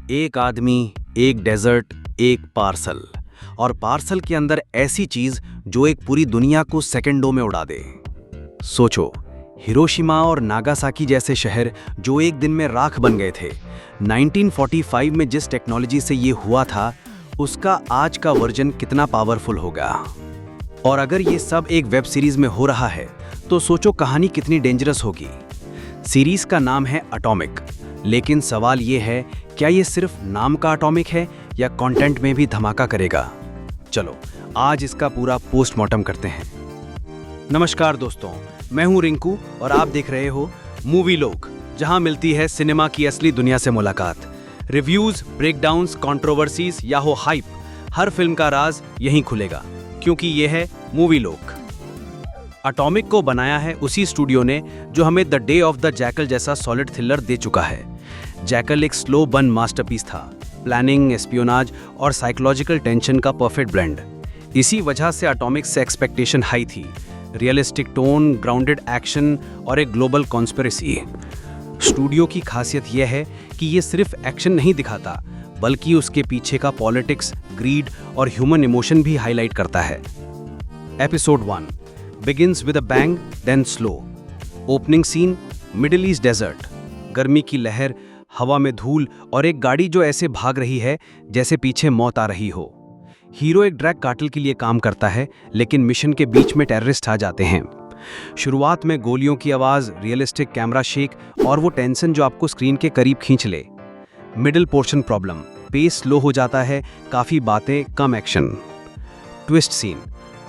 एक आदमी, एक डेजर्ट, एक पार्सल और पार्सल के अंदर ऐसी चीज जो एक पूरी दुनिया को सेकंडों में उड़ा दे। सोचो, हिरोशिमा और नागासाकी जैसे शहर जो एक दिन में राख बन गए थे, 1945 में जिस टेक्नोलॉजी से ये हुआ था, उसका आज का वर्जन कितना पावरफुल होगा। और अगर ये सब एक वेब सीरीज में हो रहा है तो सोचो कहानी कितनी डेंजरस होगी। सीरीज का नाम है एटॉमिक, लेकिन सवाल ये है, क्या ये सिर्फ नाम का एटॉमिक है या कंटेंट में भी धमाका करेगा? चलो आज इसका पूरा पोस्टमार्टम करते हैं। नमस्कार दोस्तों, मैं हूं रिंकू और आप देख रहे हो मूवी लोग, जहां मिलती है सिनेमा की असली दुनिया से मुलाकात। रिव्यूज, ब्रेकडाउन्स, कंट्रोवर्सीज या हो हाइप, हर फिल्म का राज यहीं खुलेगा, क्योंकि ये है मूवी लोग। एटॉमिक को बनाया है उसी स्टूडियो ने जो हमें the day of the jackal जैसा सॉलिड थ्रिलर दे चुका है। जैकल एक स्लो बर्न मास्टरपीस था, प्लानिंग, एस्पियोनाज और साइकोलॉजिकल टेंशन का परफेक्ट ब्लेंड। इसी वजह से एटॉमिक से एक्सपेक्टेशन हाई थी। रियलिस्टिक टोन, ग्राउंडेड एक्शन और एक ग्लोबल कॉन्स्पिरेसी। स्टूडियो की खासियत यह है कि ये सिर्फ एक्शन नहीं दिखाता, बल्कि उसके पीछे का पॉलिटिक्स, ग्रीड और ह्यूमन इमोशन भी हाईलाइट करता है। Episode 1 begins with a bang, then slow. Opening scene, middle east desert. गर्मी की लहर, हवा में धूल और एक गाड़ी जो ऐसे भाग रही है जैसे पीछे मौत आ रही हो। हीरो एक ड्रग कार्टेल के लिए काम करता है, लेकिन मिशन के बीच में टेररिस्ट आ जाते हैं। शुरुआत में गोलियों की आवाज़, रियलिस्टिक कैमरा शेक और वो टेंशन जो आपको स्क्रीन के करीब खींच ले। Middle portion problem, pace slow हो जाता है, काफ़ी बातें, कम एक्शन। ट्विस्ट सीन,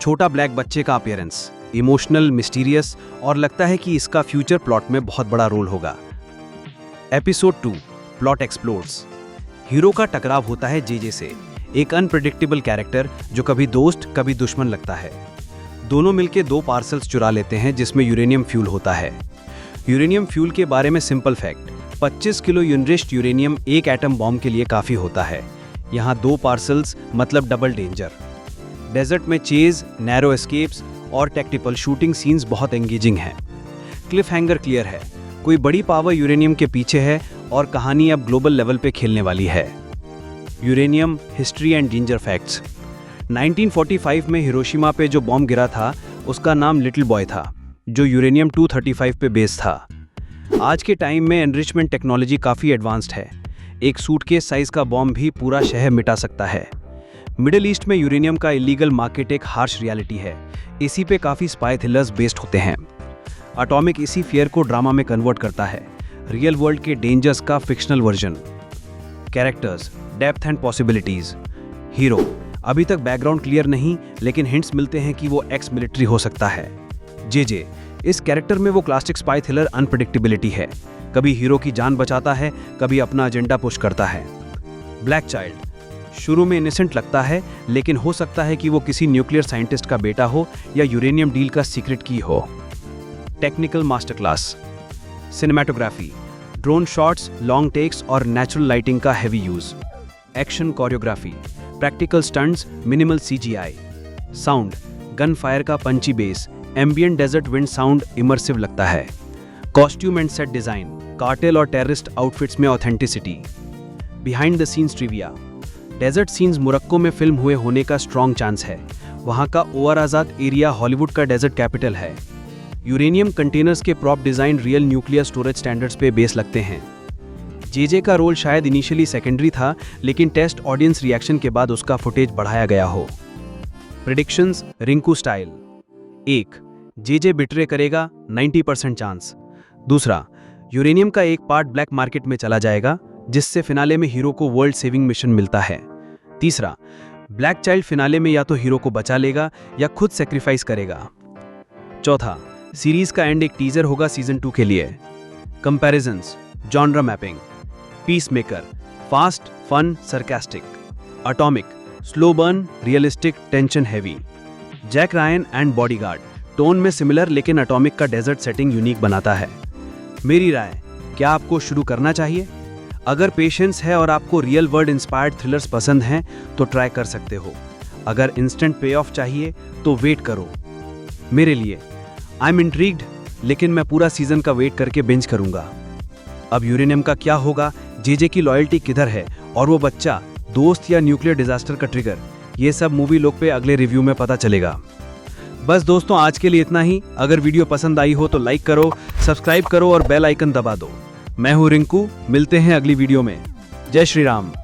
छोटा ब्लैक बच्चे का अपीयरेंस, इमोशनल, मिस्टीरियस और लगता है कि इसका फ्यूचर प्लॉट में बहुत बड़ा रोल होगा। Episode 2 plot explores. हीरो का टकराव होता है जेजे से, एक अनप्रेडिक्टेबल कैरेक्टर जो कभी दोस्त कभी दुश्मन लगता है। दोनों मिलकर 2 पार्सल्स चुरा लेते हैं जिसमें यूरेनियम फ्यूल होता है। यूरेनियम फ्यूल के बारे में simple fact, 25 kilo enriched uranium एक एटम बॉम्ब के लिए काफ़ी होता है। यहाँ 2 पार्सल्स मतलब डबल डेंजर। डेजर्ट में चेज, नैरो एस्केप्स और टैक्टिकल शूटिंग सीन्स बहुत एंगेजिंग हैं। क्लिफ हैंगर क्लियर है, कोई बड़ी पावर यूरेनियम के पीछे है और कहानी अब ग्लोबल लेवल पे खेलने वाली है। Uranium, history and danger facts. 1945 में हिरोशिमा पे जो बॉम्ब गिरा था उसका नाम लिटिल बॉय था, जो यूरेनियम 235 पे बेस था। आज के टाइम में एनरिचमेंट टेक्नोलॉजी काफ़ी एडवांस्ड है। एक सूटकेस साइज का बॉम्ब भी पूरा शहर मिटा सकता है। मिडिल ईस्ट में यूरेनियम का इलीगल मार्केट एक हार्श रियलिटी है। इसी पे काफ़ी स्पाई थ्रिलर्स बेस्ड होते हैं। एटॉमिक इसी फियर को ड्रामा में कन्वर्ट करता है, रियल वर्ल्ड के डेंजर्स का fictional version. Characters, depth and possibilities. Hero, अभी तक बैकग्राउंड क्लियर नहीं, लेकिन हिंट्स मिलते हैं कि वो एक्स मिलिट्री हो सकता है। जेजे, इस कैरेक्टर में वो क्लासिक स्पाई थ्रिलर अनप्रेडिक्टेबिलिटी है। कभी हीरो की जान बचाता है, कभी अपना एजेंडा पुश करता है। ब्लैक चाइल्ड, शुरू में इनोसेंट लगता है, लेकिन हो सकता है कि वो किसी न्यूक्लियर साइंटिस्ट का बेटा हो या यूरेनियम डील का सीक्रेट की हो। Technical master class. Cinematography, drone shots, long takes और नेचुरल लाइटिंग का heavy use. Action choreography, practical stunts, minimal CGI. Sound, gun fire का punchy bass, ambient desert wind sound immersive लगता है। Costume and set design, cartel और terrorist outfits में authenticity. Behind the scenes trivia, desert scenes Morocco में film हुए होने का strong chance है। वहाँ का ओवर आज़ाद एरिया हॉलीवुड का डेजर्ट कैपिटल है। यूरेनियम कंटेनर्स के prop design real nuclear storage standards पे बेस लगते हैं। जेजे का रोल शायद इनिशियली सेकेंडरी था, लेकिन टेस्ट ऑडियंस रिएक्शन के बाद उसका फुटेज बढ़ाया गया हो। Predictions Rinku style. 1, JJ betray करेगा, 90% चांस। दूसरा, यूरेनियम का एक पार्ट ब्लैक मार्केट में चला जाएगा, जिससे फिनाले में हीरो को वर्ल्ड सेविंग मिशन मिलता है। तीसरा, ब्लैक चाइल्ड फिनाले में या तो हीरो को बचा लेगा या खुद सेक्रीफाइस करेगा। चौथा, सीरीज का एंड एक टीजर होगा सीजन 2 के लिए। Comparisons, genre mapping. Peacemaker, fast, fun, sarcastic. Atomic, slow burn, realistic, tension heavy. Jack Ryan and bodyguard, tone में सिमिलर, लेकिन एटॉमिक का डेजर्ट सेटिंग यूनिक बनाता है। मेरी राय, क्या आपको शुरू करना चाहिए? अगर पेशेंस है और आपको रियल वर्ल्ड इंस्पायर्ड थ्रिलर्स पसंद हैं तो ट्राई कर सकते हो। अगर इंस्टेंट पे ऑफ चाहिए तो वेट करो। मेरे लिए आई एम इंट्रीग्ड, लेकिन मैं पूरा सीजन का वेट करके बिंज करूंगा। अब यूरेनियम का क्या होगा, जेजे की लॉयल्टी किधर है और वो बच्चा, दोस्त या न्यूक्लियर डिजास्टर का ट्रिगर, ये सब मूवी लोग पे अगले रिव्यू में पता चलेगा। बस दोस्तों, आज के लिए इतना ही। अगर वीडियो पसंद आई हो तो लाइक करो, सब्सक्राइब करो और बेल आइकन दबा दो। मैं हूं रिंकू, मिलते हैं अगली वीडियो में। जय श्री राम।